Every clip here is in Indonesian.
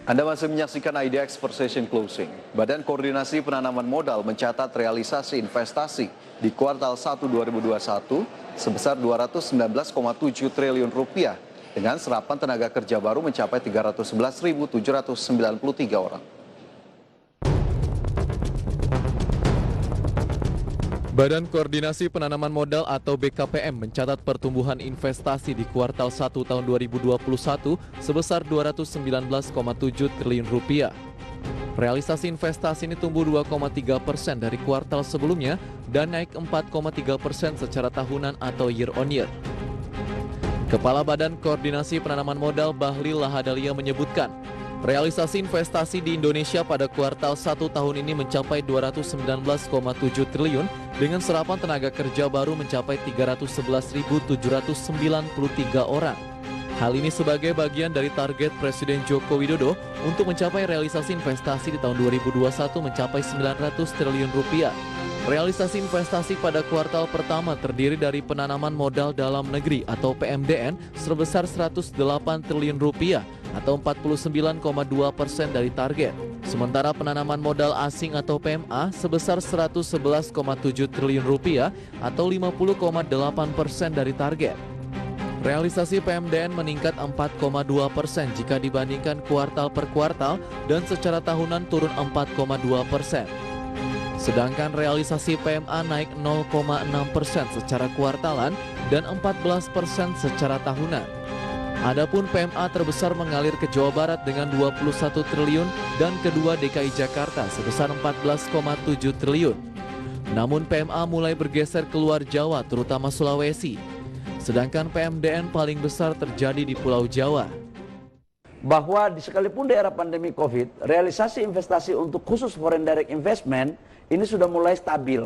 Anda masih menyaksikan IDX Precision Closing. Badan Koordinasi Penanaman Modal mencatat realisasi investasi di kuartal 1 2021 sebesar 219,7 triliun rupiah dengan serapan tenaga kerja baru mencapai 311.793 orang. Badan Koordinasi Penanaman Modal atau BKPM mencatat pertumbuhan investasi di kuartal 1 tahun 2021 sebesar 219,7 triliun rupiah. Realisasi investasi ini tumbuh 2,3% dari kuartal sebelumnya dan naik 4,3% secara tahunan atau year on year. Kepala Badan Koordinasi Penanaman Modal Bahlil Lahadalia menyebutkan, realisasi investasi di Indonesia pada kuartal 1 tahun ini mencapai 219,7 triliun dengan serapan tenaga kerja baru mencapai 311.793 orang. Hal ini sebagai bagian dari target Presiden Joko Widodo untuk mencapai realisasi investasi di tahun 2021 mencapai 900 triliun rupiah. Realisasi investasi pada kuartal pertama terdiri dari penanaman modal dalam negeri atau PMDN sebesar 108 triliun rupiah atau 49,2% dari target. Sementara penanaman modal asing atau PMA sebesar 111,7 triliun rupiah atau 50,8% dari target. Realisasi PMDN meningkat 4,2% jika dibandingkan kuartal per kuartal dan secara tahunan turun 4,2%. Sedangkan realisasi PMA naik 0,6% secara kuartalan dan 14% secara tahunan. Adapun PMA terbesar mengalir ke Jawa Barat dengan 21 triliun dan kedua DKI Jakarta sebesar 14,7 triliun. Namun PMA mulai bergeser keluar Jawa terutama Sulawesi. Sedangkan PMDN paling besar terjadi di Pulau Jawa. Bahwa sekalipun di era pandemi COVID, realisasi investasi untuk khusus foreign direct investment ini sudah mulai stabil.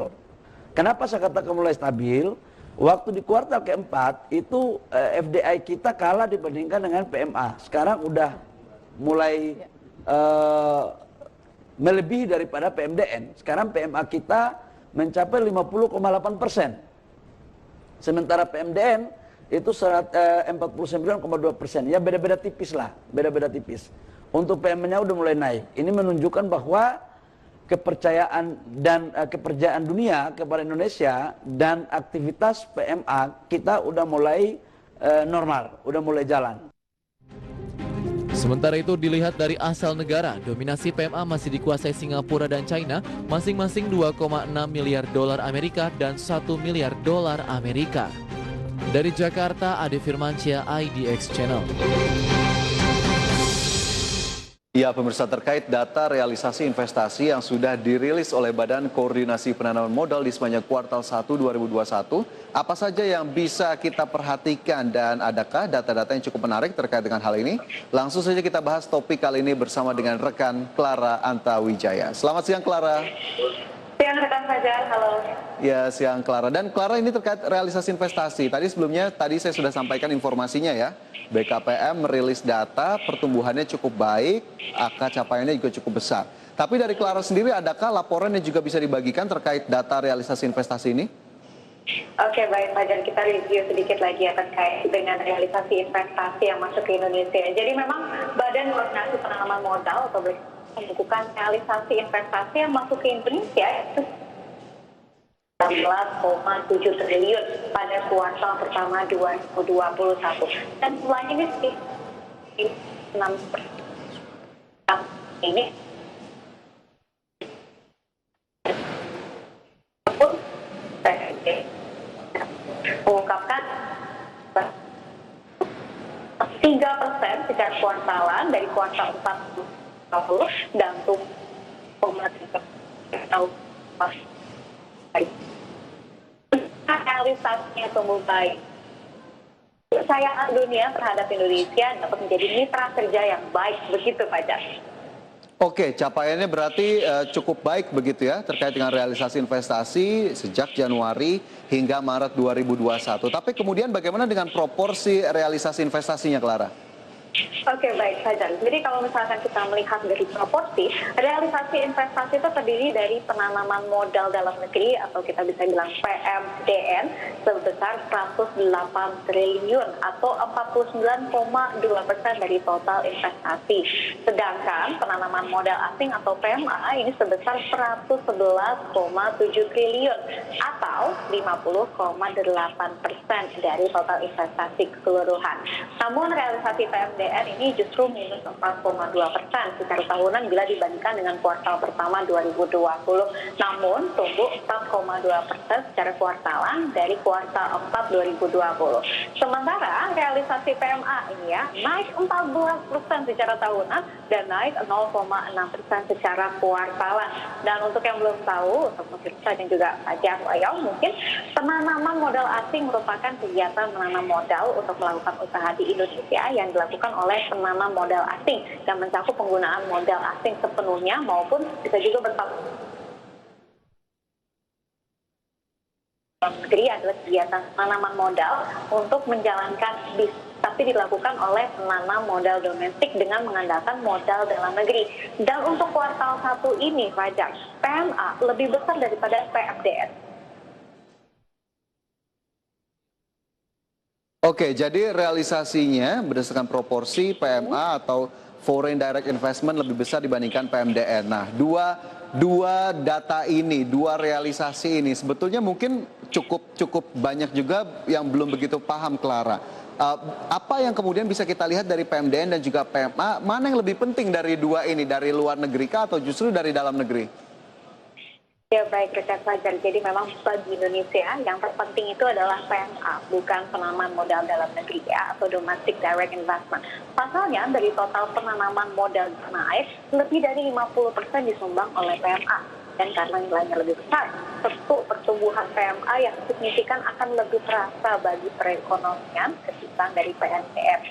Kenapa saya katakan mulai stabil? Waktu di kuartal keempat itu FDI kita kalah dibandingkan dengan PMA. Sekarang udah mulai melebihi daripada PMDN. Sekarang PMA kita mencapai 50,8%. Sementara PMDN itu 49,2%. Ya beda-beda tipis lah, beda-beda tipis. Untuk PMA-nya udah mulai naik. Ini menunjukkan bahwa kepercayaan dunia kepada Indonesia dan aktivitas PMA kita udah mulai normal, udah mulai jalan. Sementara itu dilihat dari asal negara, dominasi PMA masih dikuasai Singapura dan China, masing-masing 2,6 miliar dolar Amerika dan 1 miliar dolar Amerika. Dari Jakarta, Ade Firmansyah, IDX Channel. Ya, pemirsa, terkait data realisasi investasi yang sudah dirilis oleh Badan Koordinasi Penanaman Modal di sepanjang kuartal 1 2021, apa saja yang bisa kita perhatikan dan adakah data-data yang cukup menarik terkait dengan hal ini? Langsung saja kita bahas topik kali ini bersama dengan rekan Clara Antawijaya. Selamat siang, Clara. Siang, rekan Fajar. Halo. Ya, siang, Clara. Dan Clara, ini terkait realisasi investasi. Tadi saya sudah sampaikan informasinya ya. BKPM merilis data, pertumbuhannya cukup baik, angka capaiannya juga cukup besar. Tapi dari Clara sendiri, adakah laporan yang juga bisa dibagikan terkait data realisasi investasi ini? Oke, baik Fajar, kita review sedikit lagi ya terkait dengan realisasi investasi yang masuk ke Indonesia. Jadi memang Badan Koordinasi Penanaman Modal atau melakukan realisasi investasi yang masuk ke Indonesia itu 11,7 triliun pada kuartal pertama 2021 dan selain ini sih 6% ini pun mengungkapkan 3% secara kuartalan dari kuartal 4 dan tumbuh 0,3% tahun realisasinya tumbuh baik. Kepercayaan dunia terhadap Indonesia dapat menjadi mitra kerja yang baik, begitu Pak Jas. Oke, capaiannya berarti cukup baik begitu ya terkait dengan realisasi investasi sejak Januari hingga Maret 2021. Tapi kemudian bagaimana dengan proporsi realisasi investasinya, Clara? Oke, baik Fajar. Jadi kalau misalkan kita melihat dari proporsi, realisasi investasi itu terdiri dari penanaman modal dalam negeri atau kita bisa bilang PMDN sebesar 108 triliun atau 49,2% dari total investasi. Sedangkan penanaman modal asing atau PMA ini sebesar 111,7 triliun atau 50,8% dari total investasi keseluruhan. Namun realisasi PMDN ini justru minus 4,2% secara tahunan bila dibandingkan dengan kuartal pertama 2020. Namun tumbuh 4,2% secara kuartalan dari kuartal 4 2020. Sementara realisasi PMA ini ya naik 14% secara tahunan dan naik 0,6% secara kuartalan. Dan untuk yang belum tahu, untuk pemirsa dan juga pajak mungkin penanaman modal asing merupakan kegiatan menanam modal untuk melakukan usaha di Indonesia yang dilakukan oleh penanam modal asing dan mencakup penggunaan modal asing sepenuhnya maupun bisa juga negeri adalah kegiatan penanaman modal untuk menjalankan bisnis tapi dilakukan oleh penanam modal domestik dengan mengandalkan modal dalam negeri. Dan untuk kuartal 1 ini, Fajar, PMA lebih besar daripada PMDN. Oke, jadi realisasinya berdasarkan proporsi PMA atau Foreign Direct Investment lebih besar dibandingkan PMDN. Nah, dua data ini, dua realisasi ini sebetulnya mungkin cukup banyak juga yang belum begitu paham, Clara. Apa yang kemudian bisa kita lihat dari PMDN dan juga PMA, mana yang lebih penting dari dua ini, dari luar negeri kah atau justru dari dalam negeri? Ya baik, Rekan Fajar. Jadi memang bagi Indonesia yang terpenting itu adalah PMA, bukan penanaman modal dalam negeri ya, atau domestic direct investment. Pasalnya dari total penanaman modal tanah air, lebih dari 50% disumbang oleh PMA. Dan karena nilainya lebih besar, tentu pertumbuhan PMA yang signifikan akan lebih terasa bagi perekonomian ketimbang dari PNBM.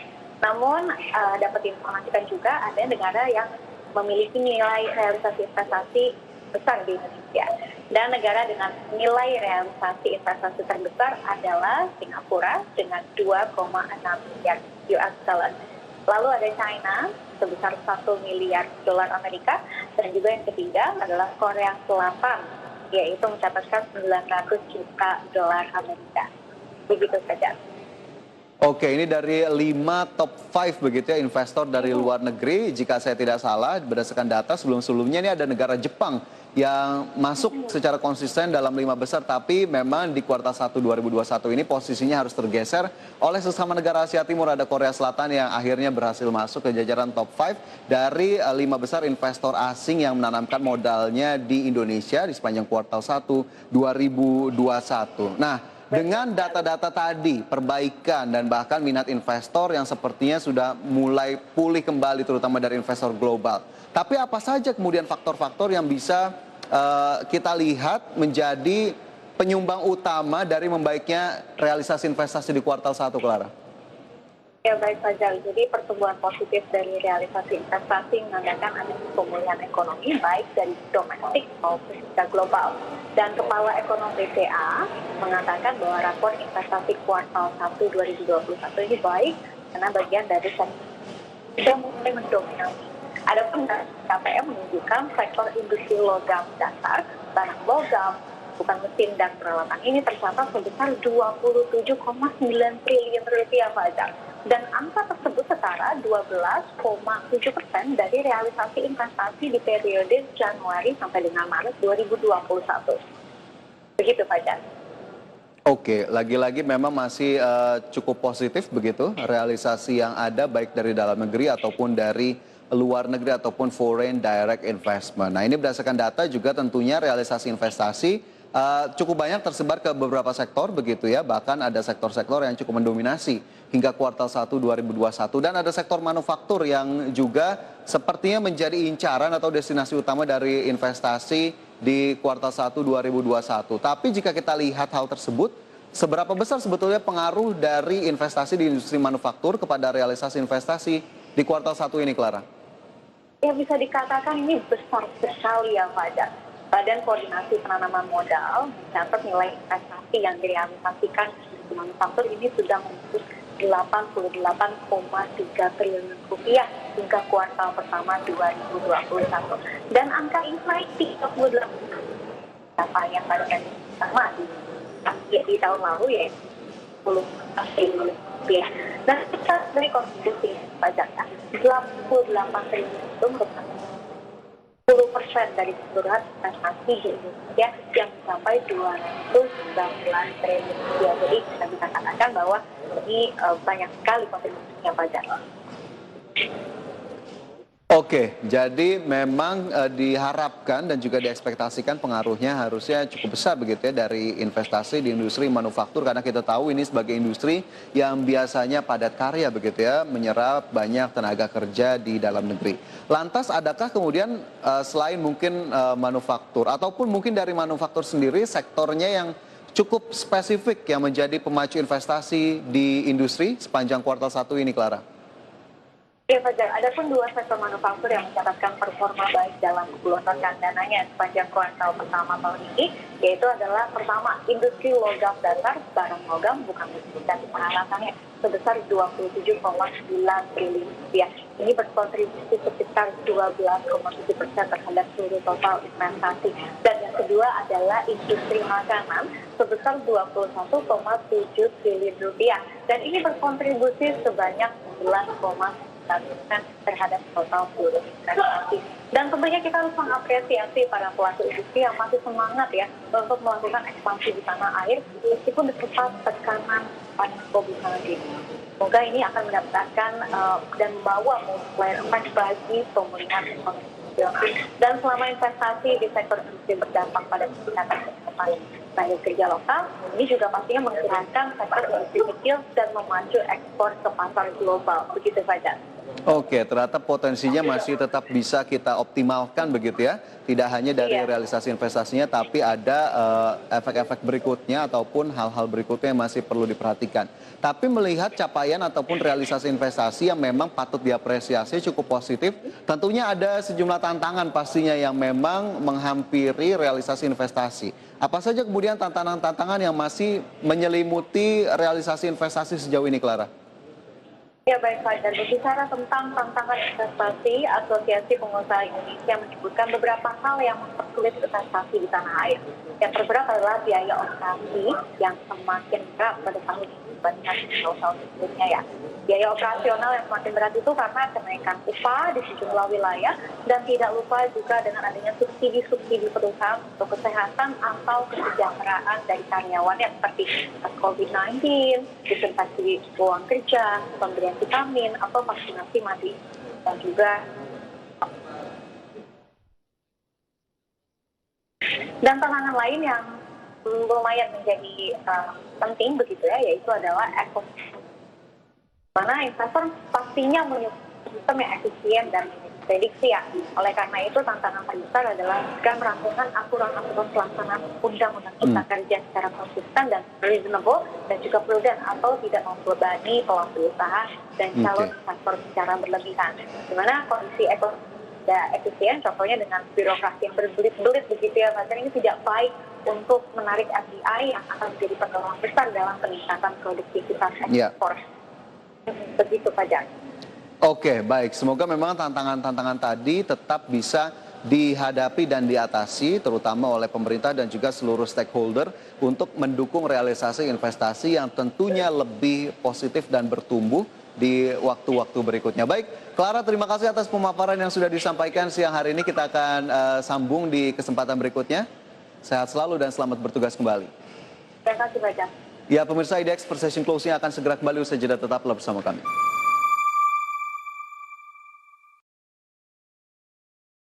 Namun dapat diinformasikan juga ada negara yang memiliki nilai realisasi investasi besar di Indonesia. Dan negara dengan nilai realisasi investasi terbesar adalah Singapura dengan 2,6 miliar US dollar. Lalu ada China sebesar 1 miliar dolar Amerika, dan juga yang ketiga adalah Korea Selatan, yaitu mencatatkan 900 juta dolar Amerika. Begitu saja. Oke, ini dari 5 top 5 begitu ya investor dari luar negeri. Jika saya tidak salah, berdasarkan data sebelum-sebelumnya ini ada negara Jepang yang masuk secara konsisten dalam 5 besar. Tapi memang di kuartal 1 2021 ini posisinya harus tergeser oleh sesama negara Asia Timur. Ada Korea Selatan yang akhirnya berhasil masuk ke jajaran top 5 dari 5 besar investor asing yang menanamkan modalnya di Indonesia di sepanjang kuartal 1 2021. Nah, dengan data-data tadi, perbaikan dan bahkan minat investor yang sepertinya sudah mulai pulih kembali terutama dari investor global. Tapi apa saja kemudian faktor-faktor yang bisa kita lihat menjadi penyumbang utama dari membaiknya realisasi investasi di kuartal 1, Clara? Ya baik Fajar, jadi pertumbuhan positif dari realisasi investasi menandakan adanya pemulihan ekonomi baik dari domestik maupun juga global. Dan Kepala Ekonomi BCA mengatakan bahwa rapor investasi kuartal 1 2021 ini baik karena bagian dari sektor yang mulai mendominasi. Adapun KPM menunjukkan sektor industri logam dasar, barang logam, bukan mesin dan peralatan ini tercatat sebesar 27,9 triliun rupiah Fajar. Dan angka tersebut setara 12,7% dari realisasi investasi di periode Januari sampai dengan Maret 2021. Begitu Fajar. Oke, lagi-lagi memang masih cukup positif begitu realisasi yang ada baik dari dalam negeri ataupun dari luar negeri ataupun foreign direct investment. Nah, ini berdasarkan data juga tentunya realisasi investasi cukup banyak tersebar ke beberapa sektor begitu ya, bahkan ada sektor-sektor yang cukup mendominasi hingga kuartal 1 2021 dan ada sektor manufaktur yang juga sepertinya menjadi incaran atau destinasi utama dari investasi di kuartal 1 2021. Tapi jika kita lihat hal tersebut, seberapa besar sebetulnya pengaruh dari investasi di industri manufaktur kepada realisasi investasi di kuartal 1 ini, Clara? Ya bisa dikatakan ini besar sekali ya Fajar. Badan Koordinasi Penanaman Modal mencatat nilai investasi yang direalisasikan di manufaktur ini sudah menembus 88,3 triliun rupiah hingga kuartal pertama 2021. Dan angka ini naik 38 yang pada sama di tahun lalu ya 10 triliun rupiah. Dan kita dari kontribusi pajak 88 triliun itu merupakan 10% dari keseluruhan investasi di Indonesia yang mencapai 219 triliun rupiah. Jadi kita bisa katakan bahwa ini banyak sekali kontribusinya pajak. Oke, jadi memang diharapkan dan juga diekspektasikan pengaruhnya harusnya cukup besar begitu ya dari investasi di industri manufaktur, karena kita tahu ini sebagai industri yang biasanya padat karya begitu ya, menyerap banyak tenaga kerja di dalam negeri. Lantas adakah kemudian selain mungkin manufaktur ataupun mungkin dari manufaktur sendiri sektornya yang cukup spesifik yang menjadi pemacu investasi di industri sepanjang kuartal 1 ini, Clara? Ya Fajar, ada pun dua sektor manufaktur yang mencatatkan performa baik dalam menggelontorkan dananya sepanjang kuartal pertama tahun ini, yaitu adalah pertama industri logam dasar, barang logam bukan dan peralatannya sebesar 27,9 triliun rupiah. Ini berkontribusi sekitar 12,7% terhadap seluruh total investasi. Dan yang kedua adalah industri makanan sebesar 21,7 triliun rupiah. Dan ini berkontribusi sebanyak 11,9% terhadap total seluruh investasi. Dan tentunya kita harus mengapresiasi para pelaku industri yang masih semangat ya untuk melakukan ekspansi di tanah air meskipun disertai tekanan pandemi COVID-19. Semoga ini akan mendapatkan dan membawa multiplier effect bagi pemulihan ekonomi. Dan selama investasi di sektor industri berdampak pada peningkatan kesehatan tenaga kerja lokal, ini juga pastinya menggerakkan sektor industri kecil dan memacu ekspor ke pasar global. Begitu saja. Oke, ternyata potensinya masih tetap bisa kita optimalkan begitu ya. Tidak hanya dari realisasi investasinya, tapi ada efek-efek berikutnya ataupun hal-hal berikutnya yang masih perlu diperhatikan. Tapi melihat capaian ataupun realisasi investasi yang memang patut diapresiasi cukup positif, tentunya ada sejumlah tantangan pastinya yang memang menghampiri realisasi investasi. Apa saja kemudian tantangan-tantangan yang masih menyelimuti realisasi investasi sejauh ini, Clara? Ya baik Fajar, berbicara tentang tantangan investasi, Asosiasi Pengusaha Indonesia menyebutkan beberapa hal yang mempersulit investasi di tanah air. Yang terberat adalah biaya operasi yang semakin berat pada tahun ini dibandingkan tahun sebelumnya ya. Biaya operasional yang semakin berat itu karena kenaikan upah di sejumlah wilayah dan tidak lupa juga dengan adanya subsidi-subsidi perusahaan untuk kesehatan atau kesejahteraan dari karyawannya seperti COVID-19, dispensasi uang kerja, pemberian vitamin atau vaksinasi mati, dan juga dan tantangan lain yang lumayan menjadi penting begitu ya, yaitu adalah ekosistem, mana investor pastinya menyukai sistem yang efisien dan prediksi ya. Oleh karena itu tantangan terbesar adalah jika merampungkan aturan-aturan pelaksanaan undang-undang cipta kerja secara konsisten dan reasonable dan juga prudent atau tidak membebani pelaku usaha dan calon investor secara berlebihan. Di mana kondisi ekonomi tidak efisien, contohnya dengan birokrasi yang berbelit-belit begitu ya, Fajar, ini tidak baik untuk menarik FDI yang akan menjadi pendorong besar dalam peningkatan produktivitas ekspor. Begitu Fajar. Oke, baik. Semoga memang tantangan-tantangan tadi tetap bisa dihadapi dan diatasi, terutama oleh pemerintah dan juga seluruh stakeholder untuk mendukung realisasi investasi yang tentunya lebih positif dan bertumbuh di waktu-waktu berikutnya. Baik, Clara, terima kasih atas pemaparan yang sudah disampaikan siang hari ini. Kita akan sambung di kesempatan berikutnya. Sehat selalu dan selamat bertugas kembali. Terima kasih banyak. Ya, pemirsa IDX Precision Closing akan segera kembali usai jeda, tetaplah bersama kami.